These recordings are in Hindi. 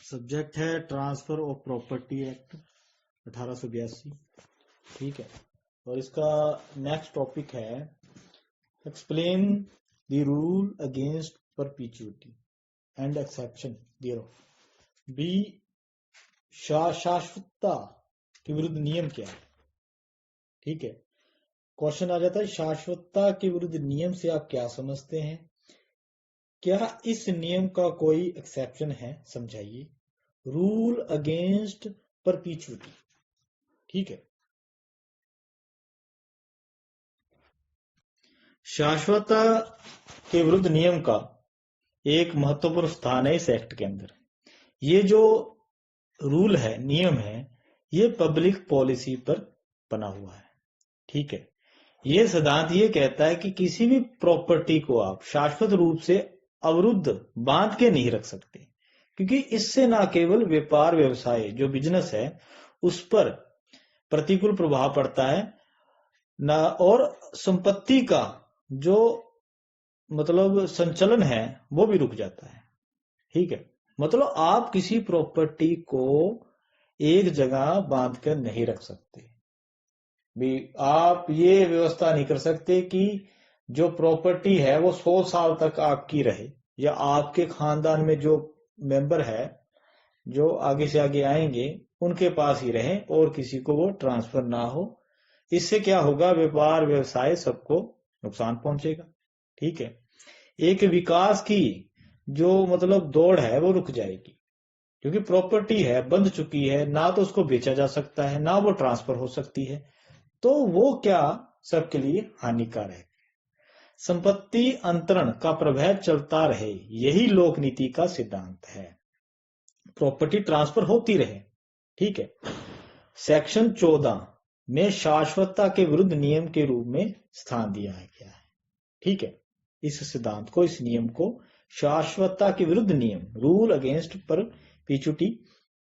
सब्जेक्ट है ट्रांसफर ऑफ प्रॉपर्टी एक्ट 1882। ठीक है, और इसका नेक्स्ट टॉपिक है explain the rule against perpetuity and exception thereof. B शाश्वतता के विरुद्ध नियम क्या है। ठीक है, क्वेश्चन आ जाता है शाश्वतता के विरुद्ध नियम से आप क्या समझते हैं, क्या इस नियम का कोई एक्सेप्शन है, समझाइए। Rule against perpetuity. ठीक है, शाश्वतता के विरुद्ध नियम का एक महत्वपूर्ण स्थान है इस एक्ट के अंदर। ये जो रूल है, नियम है, ये पब्लिक पॉलिसी पर बना हुआ है। ठीक है, ये सिद्धांत ये कहता है कि किसी भी प्रॉपर्टी को आप शाश्वत रूप से अवरुद्ध बांध के नहीं रख सकते, क्योंकि इससे ना केवल व्यापार व्यवसाय जो बिजनेस है उस पर प्रतिकूल प्रभाव पड़ता है, ना और संपत्ति का जो मतलब संचलन है वो भी रुक जाता है। ठीक है, मतलब आप किसी प्रॉपर्टी को एक जगह बांध कर नहीं रख सकते भी। आप ये व्यवस्था नहीं कर सकते कि जो प्रॉपर्टी है वो 100 साल तक आपकी रहे, या आपके खानदान में जो मेंबर है जो आगे से आगे आएंगे उनके पास ही रहे और किसी को वो ट्रांसफर ना हो। इससे क्या होगा, व्यापार व्यवसाय सबको नुकसान पहुंचेगा। ठीक है, एक विकास की जो मतलब दौड़ है वो रुक जाएगी, क्योंकि प्रॉपर्टी है बंध चुकी है, ना तो उसको बेचा जा सकता है ना वो ट्रांसफर हो सकती है, तो वो क्या सबके लिए हानिकारक है। संपत्ति अंतरण का प्रभाव चलता रहे, यही लोक नीति का सिद्धांत है। प्रॉपर्टी ट्रांसफर होती रहे। ठीक है, सेक्शन 14 में शाश्वतता के विरुद्ध नियम के रूप में स्थान दिया गया है। ठीक है, इस सिद्धांत को, इस नियम को शाश्वतता के विरुद्ध नियम, रूल अगेंस्ट परपीचुइटी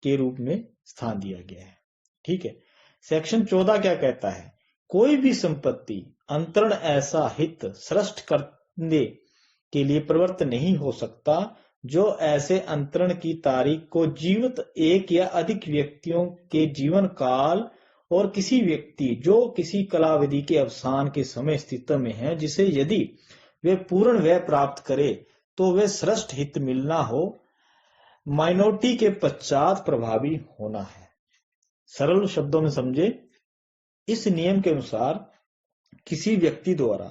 के रूप में स्थान दिया गया है। ठीक है, सेक्शन 14 क्या कहता है, कोई भी संपत्ति अंतरण ऐसा हित सृष्ट करने के लिए प्रवृत्त नहीं हो सकता जो ऐसे अंतरण की तारीख को जीवित एक या अधिक व्यक्तियों के जीवन काल और किसी व्यक्ति जो किसी कलाविधि के अवसान के समय अस्तित्व में है, जिसे यदि वे पूर्ण व्यय प्राप्त करे तो वे श्रेष्ठ हित मिलना हो, माइनॉरिटी के पश्चात प्रभावी होना है। सरल शब्दों में समझे, इस नियम के अनुसार किसी व्यक्ति द्वारा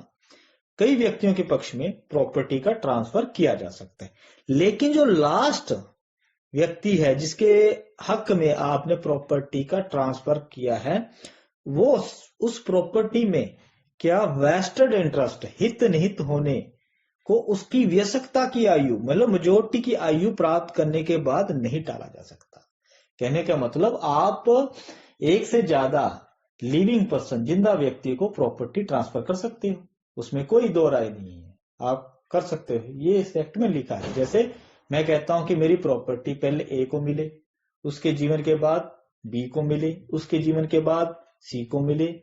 कई व्यक्तियों के पक्ष में प्रॉपर्टी का ट्रांसफर किया जा सकता है, लेकिन जो लास्ट व्यक्ति है जिसके हक में आपने प्रॉपर्टी का ट्रांसफर किया है, वो उस प्रॉपर्टी में क्या वेस्टेड इंटरेस्ट, हित निहित होने को उसकी वयस्कता की आयु मतलब मेजोरिटी की आयु प्राप्त करने के बाद नहीं टाला जा सकता। कहने का मतलब आप एक से ज्यादा लिविंग पर्सन, जिंदा व्यक्ति को प्रॉपर्टी ट्रांसफर कर सकते हो, उसमें कोई दो राय नहीं है, आप कर सकते हो। ये इस एक्ट में लिखा है। जैसे मैं कहता हूं कि मेरी प्रॉपर्टी पहले ए को मिले, उसके जीवन के बाद बी को मिले, उसके जीवन के बाद सी को मिले,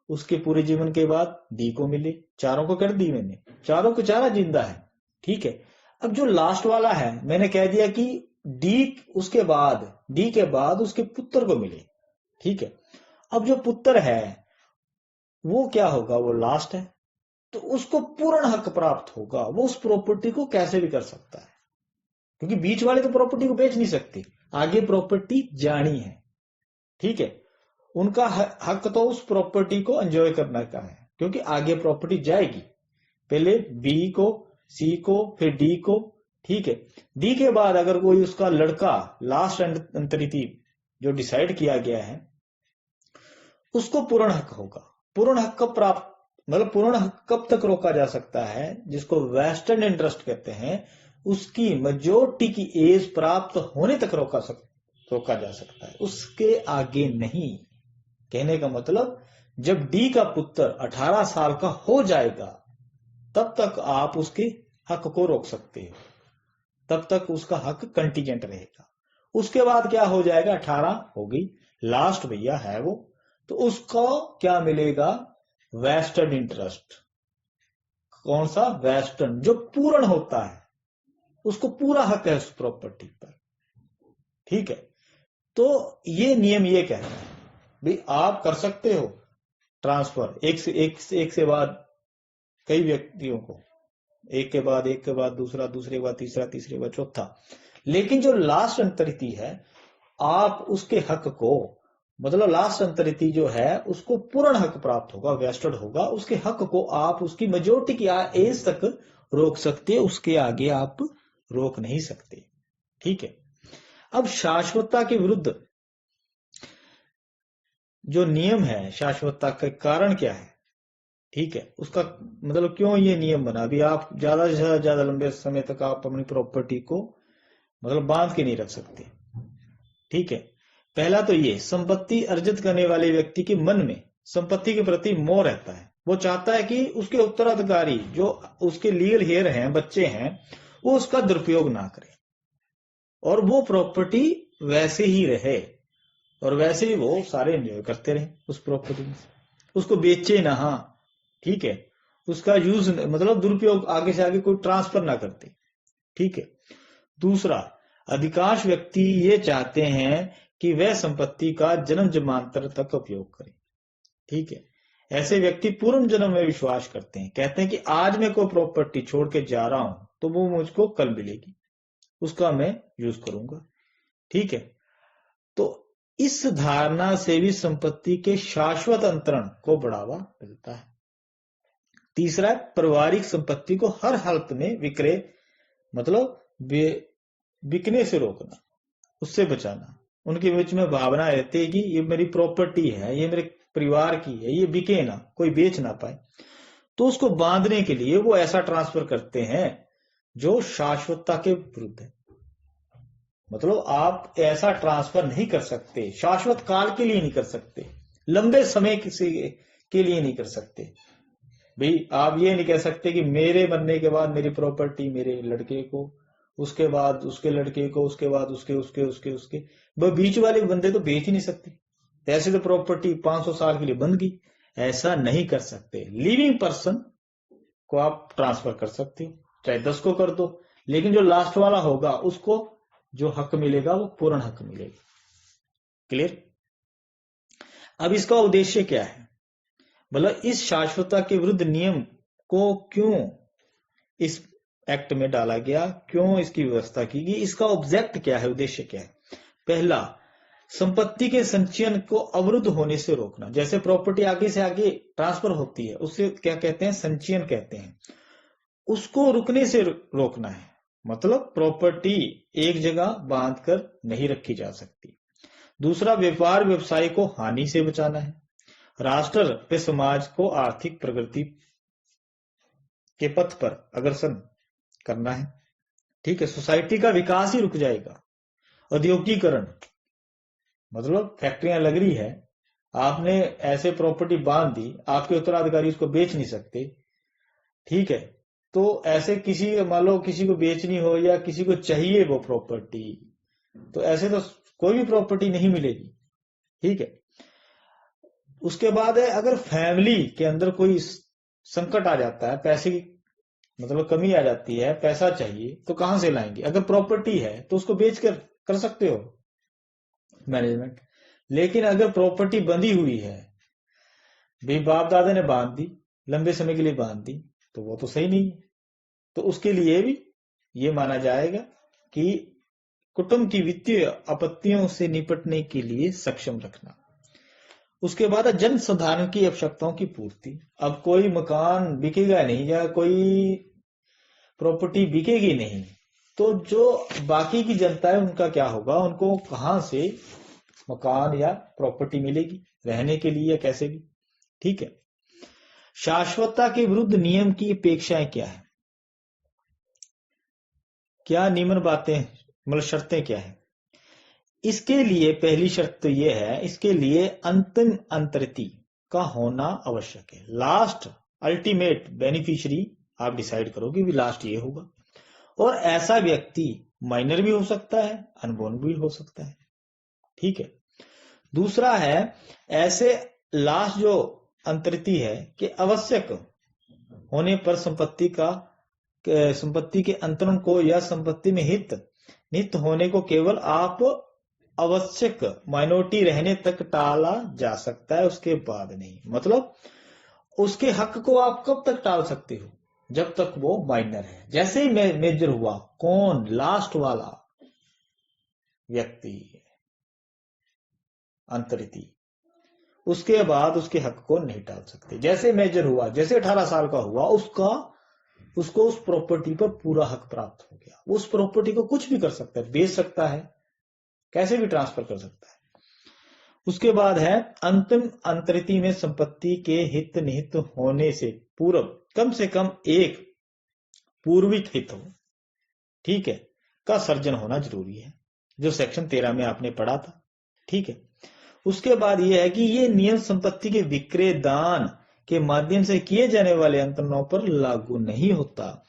उसके पूरे जीवन के बाद डी को मिले, चारों को कर दी मैंने, चारों को चारा जिंदा है। ठीक है, अब जो लास्ट वाला है मैंने कह दिया कि डी, उसके बाद डी के बाद उसके पुत्र को मिले। ठीक है, अब जो पुत्र है वो क्या होगा, वो लास्ट है, तो उसको पूर्ण हक प्राप्त होगा, वो उस प्रॉपर्टी को कैसे भी कर सकता है, क्योंकि बीच वाले तो प्रॉपर्टी को बेच नहीं सकते, आगे प्रॉपर्टी जानी है। ठीक है, उनका हक तो उस प्रॉपर्टी को एंजॉय करने का है, क्योंकि आगे प्रॉपर्टी जाएगी, पहले बी को, सी को, फिर डी को। ठीक है, डी के बाद अगर कोई उसका लड़का लास्ट अंतरिति जो डिसाइड किया गया है, उसको पूर्ण हक होगा। पूर्ण हक कब प्राप्त, मतलब पूर्ण हक कब तक रोका जा सकता है, जिसको वेस्टेड इंटरेस्ट कहते हैं, उसकी मेजोरिटी की एज प्राप्त होने तक रोका जा सकता है, उसके आगे नहीं। कहने का मतलब जब डी का पुत्र 18 साल का हो जाएगा तब तक आप उसके हक को रोक सकते हो, तब तक उसका हक कंटीजेंट रहेगा। उसके बाद क्या हो जाएगा, 18 हो गई, लास्ट भैया है वो, तो उसको क्या मिलेगा, वेस्टेड इंटरेस्ट। कौन सा, वेस्टर्न, जो पूर्ण होता है, उसको पूरा हक है उस प्रॉपर्टी पर। ठीक है, तो ये नियम ये कहता है भाई आप कर सकते हो ट्रांसफर एक से बाद कई व्यक्तियों को, एक के बाद दूसरा, दूसरे के बाद तीसरा, तीसरे के बाद चौथा, लेकिन जो लास्ट अंतरिति है आप उसके हक को, मतलब लास्ट अंतरिति जो है उसको पूर्ण हक प्राप्त होगा, वेस्टेड होगा, उसके हक को आप उसकी मेजोरिटी की एज तक रोक सकते, उसके आगे आप रोक नहीं सकते। ठीक है, अब शाश्वतता के विरुद्ध जो नियम है, शाश्वतता का कारण क्या है, ठीक है, उसका मतलब क्यों ये नियम बना, अभी आप ज्यादा से ज्यादा लंबे समय तक आप अपनी प्रॉपर्टी को मतलब बांध के नहीं रख सकते। ठीक है, पहला तो ये संपत्ति अर्जित करने वाले व्यक्ति के मन में संपत्ति के प्रति मोह रहता है, वो चाहता है कि उसके उत्तराधिकारी जो उसके लीगल हेयर हैं, बच्चे हैं, वो उसका दुरुपयोग ना करें और वो प्रॉपर्टी वैसे ही रहे और वैसे ही वो सारे एंजॉय करते रहे उस प्रॉपर्टी में, उसको बेचे ना, हाँ ठीक है, उसका यूज मतलब दुरुपयोग आगे से आगे कोई ट्रांसफर ना करते। ठीक है, दूसरा, अधिकांश व्यक्ति ये चाहते हैं कि वह संपत्ति का जन्म जन्मांतर तक उपयोग करें। ठीक है, ऐसे व्यक्ति पूर्व जन्म में विश्वास करते हैं, कहते हैं कि आज मैं कोई प्रॉपर्टी छोड़ के जा रहा हूं तो वो मुझको कल मिलेगी, उसका मैं यूज करूंगा। ठीक है, तो इस धारणा से भी संपत्ति के शाश्वत अंतरण को बढ़ावा मिलता है। तीसरा, पारिवारिक संपत्ति को हर हालत में विक्रय मतलब बिकने से रोकना, उससे बचाना। उनके बीच में भावना रहती है कि ये मेरी प्रॉपर्टी है, ये मेरे परिवार की है, ये बिके ना, कोई बेच ना पाए, तो उसको बांधने के लिए वो ऐसा ट्रांसफर करते हैं जो शाश्वतता के विरुद्ध है। मतलब आप ऐसा ट्रांसफर नहीं कर सकते, शाश्वत काल के लिए नहीं कर सकते, लंबे समय के लिए नहीं कर सकते। भाई आप ये नहीं कह सकते कि मेरे मरने के बाद मेरी प्रॉपर्टी मेरे लड़के को, उसके बाद उसके लड़के को, उसके बाद उसके उसके उसके उसके वो बीच वाले बंदे तो बेच ही नहीं सकते, ऐसे तो प्रॉपर्टी 500 साल के लिए बंद गई। ऐसा नहीं कर सकते, लिविंग पर्सन को आप ट्रांसफर कर सकते हो, चाहे 10 को कर दो, लेकिन जो लास्ट वाला होगा उसको जो हक मिलेगा वो पूर्ण हक मिलेगा। क्लियर? अब इसका उद्देश्य क्या है, मतलब इस शाश्वतता के विरुद्ध नियम को क्यों इस एक्ट में डाला गया, क्यों इसकी व्यवस्था की गई, इसका ऑब्जेक्ट क्या है, उद्देश्य क्या है। पहला, संपत्ति के संचयन को अवरुद्ध होने से रोकना। जैसे प्रॉपर्टी आगे से आगे ट्रांसफर होती है, उससे क्या कहते हैं, संचयन कहते हैं, उसको रुकने से रोकना है। मतलब प्रॉपर्टी एक जगह बांध कर नहीं रखी जा सकती। दूसरा, व्यापार व्यवसाय को हानि से बचाना है। राष्ट्र व समाज को आर्थिक प्रगति के पथ पर अग्रसर करना है। ठीक है, सोसाइटी का विकास ही रुक जाएगा। औद्योगिकरण, मतलब फैक्ट्रियां लग रही है, आपने ऐसे प्रॉपर्टी बांध दी, आपके उत्तराधिकारी उसको बेच नहीं सकते। ठीक है, तो ऐसे किसी मान लो किसी को बेचनी हो या किसी को चाहिए वो प्रॉपर्टी, तो ऐसे तो कोई भी प्रॉपर्टी नहीं मिलेगी। ठीक है, उसके बाद है, अगर फैमिली के अंदर कोई संकट आ जाता है, पैसे की मतलब कमी आ जाती है, पैसा चाहिए, तो कहां से लाएंगे। अगर प्रॉपर्टी है तो उसको बेच कर सकते हो मैनेजमेंट, लेकिन अगर प्रॉपर्टी बंधी हुई है, भाई बाप दादा ने बांध दी, लंबे समय के लिए बांध दी, तो वो तो सही नहीं है। तो उसके लिए भी ये माना जाएगा कि कुटुंब की वित्तीय आपत्तियों से निपटने के लिए सक्षम रखना। उसके बाद जन साधारण की आवश्यकताओं की पूर्ति। अब कोई मकान बिकेगा नहीं या कोई प्रॉपर्टी बिकेगी नहीं, तो जो बाकी की जनता है उनका क्या होगा, उनको कहां से मकान या प्रॉपर्टी मिलेगी रहने के लिए या कैसे भी। ठीक है, शाश्वतता के विरुद्ध नियम की अपेक्षाएं क्या है, क्या निम्न बातें मतलब शर्तें क्या है। इसके लिए पहली शर्त तो यह है, इसके लिए अंतिम अंतरिति का होना आवश्यक है। लास्ट अल्टीमेट बेनिफिशियरी आप डिसाइड करोगे भी लास्ट ये होगा, और ऐसा व्यक्ति माइनर भी हो सकता है, अनबोर्न भी हो सकता है। ठीक है, दूसरा है, ऐसे लास्ट जो अंतरिति है कि आवश्यक होने पर संपत्ति के अंतरण को या संपत्ति में हित होने को केवल आप आवश्यक माइनॉरिटी रहने तक टाला जा सकता है, उसके बाद नहीं। मतलब उसके हक को आप कब तक टाल सकते हो? जब तक वो माइनर है। जैसे ही मेजर हुआ, कौन? लास्ट वाला व्यक्ति, अंतरिति, उसके बाद उसके हक को नहीं टाल सकते। जैसे मेजर हुआ, जैसे 18 साल का हुआ, उसको उस प्रॉपर्टी पर पूरा हक प्राप्त हो गया। उस प्रॉपर्टी को कुछ भी कर सकता है, बेच सकता है, कैसे भी ट्रांसफर कर सकता है। उसके बाद है अंतिम अंतरिति में संपत्ति के हित निहित होने से पूर्व कम से कम एक पूर्विक हित हो, ठीक है, का सर्जन होना जरूरी है, जो सेक्शन 13 में आपने पढ़ा था, ठीक है। उसके बाद यह है कि ये नियम संपत्ति के विक्रय दान के माध्यम से किए जाने वाले अंतरणों पर लागू नहीं होता।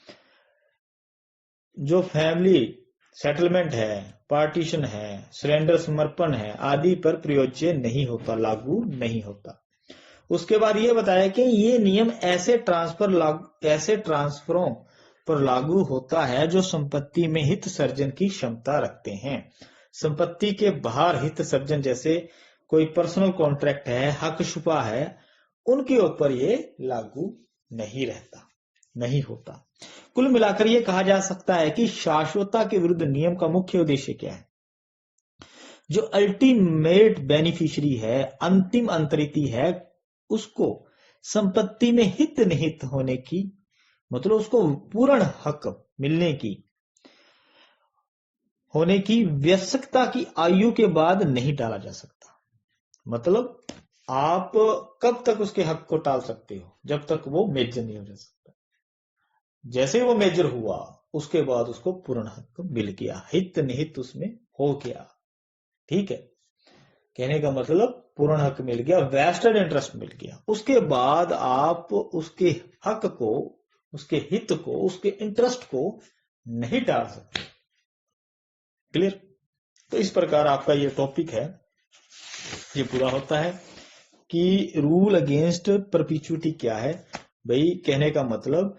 जो फैमिली सेटलमेंट है, पार्टीशन है, सरेंडर समर्पण है आदि पर प्रयोज्य नहीं होता, लागू नहीं होता। उसके बाद ये बताया कि ये नियम ऐसे ट्रांसफरों पर लागू होता है जो संपत्ति में हित सर्जन की क्षमता रखते हैं। संपत्ति के बाहर हित सर्जन, जैसे कोई पर्सनल कॉन्ट्रैक्ट है, हक छुपा है, उनके ऊपर ये लागू नहीं रहता, नहीं होता। कुल मिलाकर ये कहा जा सकता है कि शाश्वतता के विरुद्ध नियम का मुख्य उद्देश्य क्या है? जो अल्टीमेट बेनिफिशियरी है, अंतिम अंतरिति है, उसको संपत्ति में हित निहित होने की, मतलब उसको पूर्ण हक मिलने की, होने की वयस्कता की आयु के बाद नहीं टाला जा सकता। मतलब आप कब तक उसके हक को टाल सकते हो? जब तक वो मेजर नहीं हो जा सकता। जैसे वो मेजर हुआ, उसके बाद उसको पूर्ण हक मिल गया, हित निहित उसमें हो गया, ठीक है। कहने का मतलब पूर्ण हक मिल गया, वेस्टेड इंटरेस्ट मिल गया। उसके बाद आप उसके हक को, उसके हित को, उसके इंटरेस्ट को नहीं टाल सकते। क्लियर? तो इस प्रकार आपका ये टॉपिक है, ये पूरा होता है कि रूल अगेंस्ट परपिचुइटी क्या है। भाई कहने का मतलब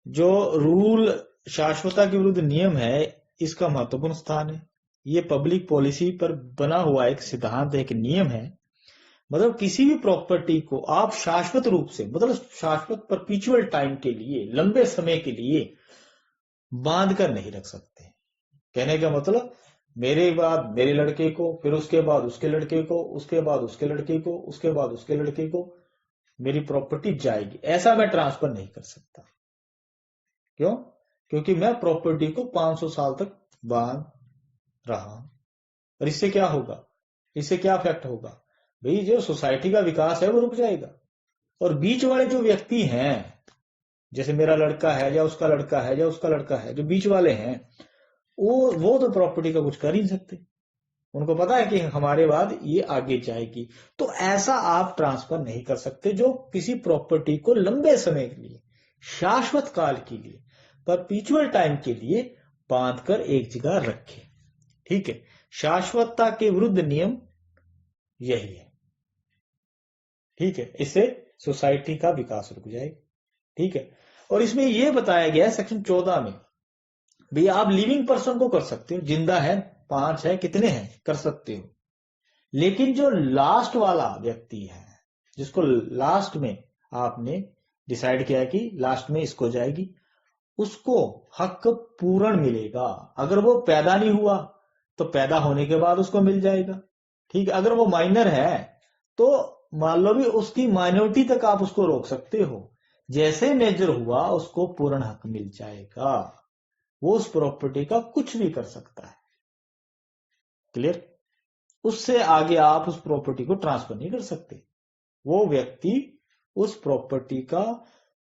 जो रूल शाश्वतता के विरुद्ध नियम है, इसका महत्वपूर्ण स्थान है। ये पब्लिक पॉलिसी पर बना हुआ एक सिद्धांत, एक नियम है। मतलब किसी भी प्रॉपर्टी को आप शाश्वत रूप से, मतलब शाश्वत परपिचुअल टाइम के लिए, लंबे समय के लिए बांध कर नहीं रख सकते। कहने का मतलब मेरे बाद मेरे लड़के को, फिर उसके बाद उसके लड़के को, उसके बाद उसके लड़के को, उसके बाद उसके लड़के को मेरी प्रॉपर्टी जाएगी, ऐसा मैं ट्रांसफर नहीं कर सकता। क्यों? क्योंकि मैं प्रॉपर्टी को 500 साल तक बांध रहा हूं। और इससे क्या होगा? इससे क्या इफेक्ट होगा? भाई जो सोसाइटी का विकास है वो रुक जाएगा। और बीच वाले जो व्यक्ति हैं, जैसे मेरा लड़का है या उसका लड़का है या उसका लड़का है, जो बीच वाले हैं, वो तो प्रॉपर्टी का कुछ कर ही नहीं सकते। उनको पता है कि हमारे बाद ये आगे जाएगी। तो ऐसा आप ट्रांसफर नहीं कर सकते जो किसी प्रॉपर्टी को लंबे समय के लिए, शाश्वत काल के लिए, परपीचुअल टाइम के लिए बांध कर एक जगह रखे। ठीक है, शाश्वतता के विरुद्ध नियम यही है। ठीक है, इससे सोसाइटी का विकास रुक जाएगा। ठीक है, और इसमें यह बताया गया है सेक्शन 14 में, भैया आप लिविंग पर्सन को कर सकते हो, जिंदा है, 5 है, कितने हैं, कर सकते हो। लेकिन जो लास्ट वाला व्यक्ति है, जिसको लास्ट में आपने डिसाइड किया कि लास्ट में इसको जाएगी, उसको हक पूर्ण मिलेगा। अगर वो पैदा नहीं हुआ तो पैदा होने के बाद उसको मिल जाएगा। ठीक है, अगर वो माइनर है तो मान लो भी उसकी माइनॉरिटी तक आप उसको रोक सकते हो। जैसे मेजर हुआ उसको पूर्ण हक मिल जाएगा, वो उस प्रॉपर्टी का कुछ भी कर सकता है। क्लियर? उससे आगे आप उस प्रॉपर्टी को ट्रांसफर नहीं कर सकते। वो व्यक्ति उस प्रॉपर्टी का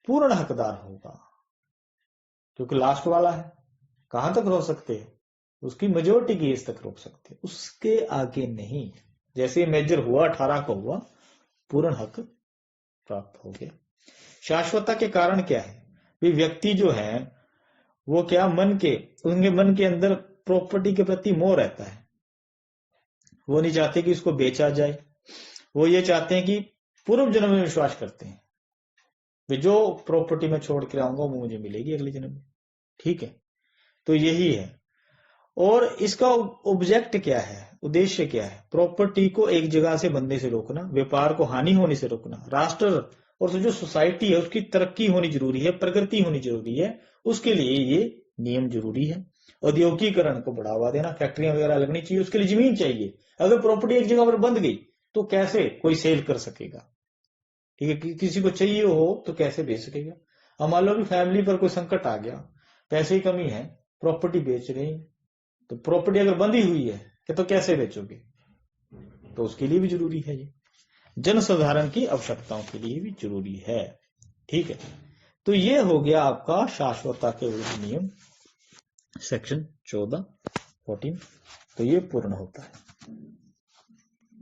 पूर्ण हकदार होगा, क्योंकि लास्ट वाला है। कहां तक रोक सकते हैं? उसकी मेजोरिटी की एज तक रोक सकते हैं, उसके आगे नहीं। जैसे मेजर हुआ, 18 को हुआ, पूर्ण हक प्राप्त हो गया। शाश्वतता के कारण क्या है? भी व्यक्ति जो है वो क्या, उनके मन के अंदर प्रॉपर्टी के प्रति मोह रहता है। वो नहीं चाहते कि उसको बेचा जाए, वो ये चाहते हैं कि पूर्व जन्म में विश्वास करते हैं कि जो प्रॉपर्टी में छोड़ के आऊंगा वो मुझे मिलेगी अगले जन्म में। ठीक है, तो यही है। और इसका ऑब्जेक्ट क्या है, उद्देश्य क्या है? प्रॉपर्टी को एक जगह से बनने से रोकना, व्यापार को हानि होने से रोकना, राष्ट्र और जो सोसाइटी है उसकी तरक्की होनी जरूरी है, प्रगति होनी जरूरी है, उसके लिए ये नियम जरूरी है। औद्योगिकरण को बढ़ावा देना, फैक्ट्रियां वगैरह लगनी चाहिए, उसके लिए जमीन चाहिए। अगर प्रॉपर्टी एक जगह पर बंद गई तो कैसे कोई सेल कर सकेगा? ठीक है, किसी को चाहिए हो तो कैसे बेच सकेगा? अब मान लो भी फैमिली पर कोई संकट आ गया, पैसे की कमी है, प्रॉपर्टी बेच रहे हैं, तो प्रॉपर्टी अगर बंदी हुई है तो कैसे बेचोगे? तो उसके लिए भी जरूरी है, ये जनसाधारण की आवश्यकताओं के लिए भी जरूरी है। ठीक है, तो ये हो गया आपका शाश्वतता के विरुद्ध नियम सेक्शन 14 तो ये पूर्ण होता है।